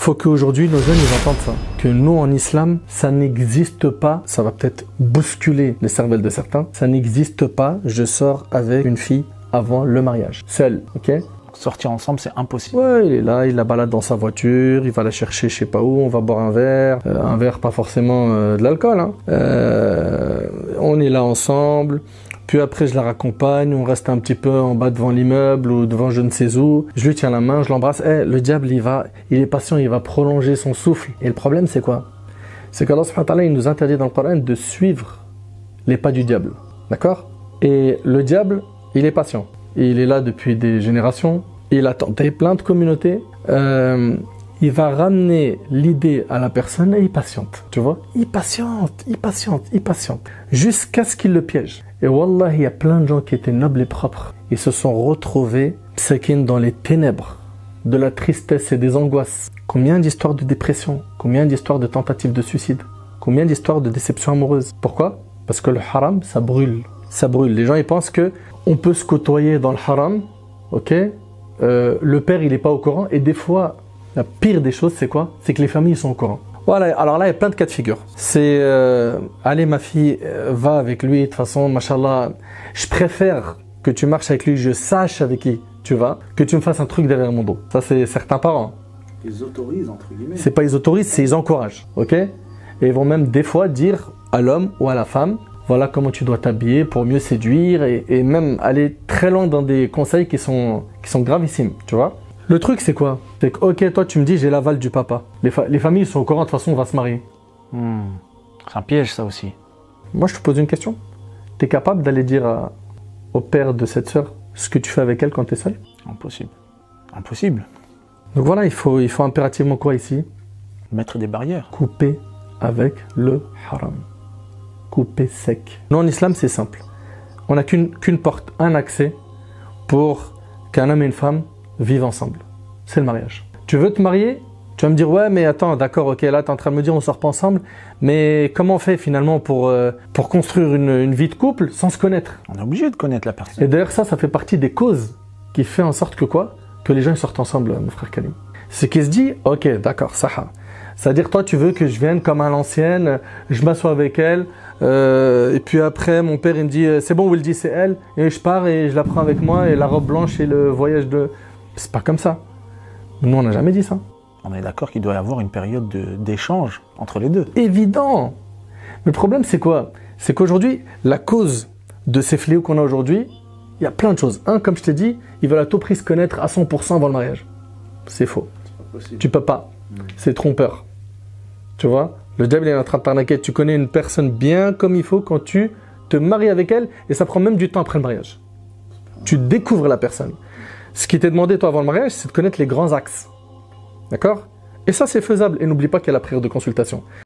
Faut qu'aujourd'hui nos jeunes ils entendent ça. Que nous en islam, ça n'existe pas. Ça va peut-être bousculer les cervelles de certains. Ça n'existe pas. Je sors avec une fille avant le mariage. Seul, ok? Sortir ensemble, c'est impossible. Ouais, il est là, il la balade dans sa voiture, il va la chercher je sais pas où, on va boire un verre pas forcément de l'alcool. Hein. On est là ensemble. Puis après, je la raccompagne, on reste un petit peu en bas devant l'immeuble ou devant je ne sais où. Je lui tiens la main, je l'embrasse. Le diable, il est patient, il va prolonger son souffle. Et le problème, c'est quoi? C'est qu'Allah subhanahu wa ta'ala, il nous interdit dans le Coran de suivre les pas du diable. D'accord? Et le diable, il est patient. Il est là depuis des générations. Il a tenté plein de communautés. Il va ramener l'idée à la personne et il patiente. Tu vois? Il patiente. Jusqu'à ce qu'il le piège. Et wallah, il y a plein de gens qui étaient nobles et propres. Ils se sont retrouvés dans les ténèbres de la tristesse et des angoisses. Combien d'histoires de dépression? Combien d'histoires de tentatives de suicide? Combien d'histoires de déception amoureuse? Pourquoi? Parce que le haram, ça brûle. Ça brûle. Les gens, ils pensent que on peut se côtoyer dans le haram, ok? Le père, il n'est pas au courant. Et des fois, la pire des choses, c'est quoi? C'est que les familles sont au courant. Voilà, alors là, il y a plein de cas de figure. C'est, allez, ma fille, va avec lui. De toute façon, machallah, je préfère que tu marches avec lui, je sache avec qui tu vas, que tu me fasses un truc derrière mon dos. Ça, c'est certains parents. Ils autorisent, entre guillemets. C'est pas ils autorisent, c'est ils encouragent, ok? Et ils vont même des fois dire à l'homme ou à la femme, voilà comment tu dois t'habiller pour mieux séduire et même aller très loin dans des conseils qui sont gravissimes, tu vois. Le truc c'est quoi? C'est que ok, toi tu me dis j'ai l'aval du papa. Les familles sont au courant, de toute façon on va se marier. C'est un piège ça aussi. Moi je te pose une question. T'es capable d'aller dire au père de cette sœur ce que tu fais avec elle quand t'es seul? Impossible. Impossible. Donc voilà, il faut impérativement quoi ici? Mettre des barrières. Couper avec le haram. Couper sec. Nous en islam c'est simple. On n'a qu'une porte, un accès pour qu'un homme et une femme vivent ensemble. C'est le mariage. Tu veux te marier? Tu vas me dire ouais mais attends, d'accord, ok, là tu es en train de me dire on sort pas ensemble, mais comment on fait finalement pour construire une vie de couple sans se connaître? On est obligé de connaître la personne. Et d'ailleurs ça fait partie des causes qui fait en sorte que quoi? Que les gens ils sortent ensemble, mon frère Karim. C'est qu'il se dit ok d'accord, ça. C'est-à-dire toi tu veux que je vienne comme à l'ancienne, je m'assois avec elle, et puis après mon père il me dit c'est bon, Wildy c'est elle, et je pars et je la prends avec moi et la robe blanche et le voyage de... C'est pas comme ça. Nous on n'a jamais dit ça. On est d'accord qu'il doit y avoir une période d'échange entre les deux. Évident. Mais le problème c'est quoi? C'est qu'aujourd'hui la cause de ces fléaux qu'on a aujourd'hui, il y a plein de choses. Un, comme je t'ai dit, ils veulent à tout prix se connaître à 100% avant le mariage. C'est faux. C'est pas possible. Tu peux pas. C'est trompeur. Tu vois? Le diable il est en train de t'arnaquer. Tu connais une personne bien comme il faut quand tu te maries avec elle et ça prend même du temps après le mariage. Tu découvres la personne. Ce qui t'est demandé toi avant le mariage, c'est de connaître les grands axes. D'accord? Et ça c'est faisable. Et n'oublie pas qu'il y a la prière de consultation.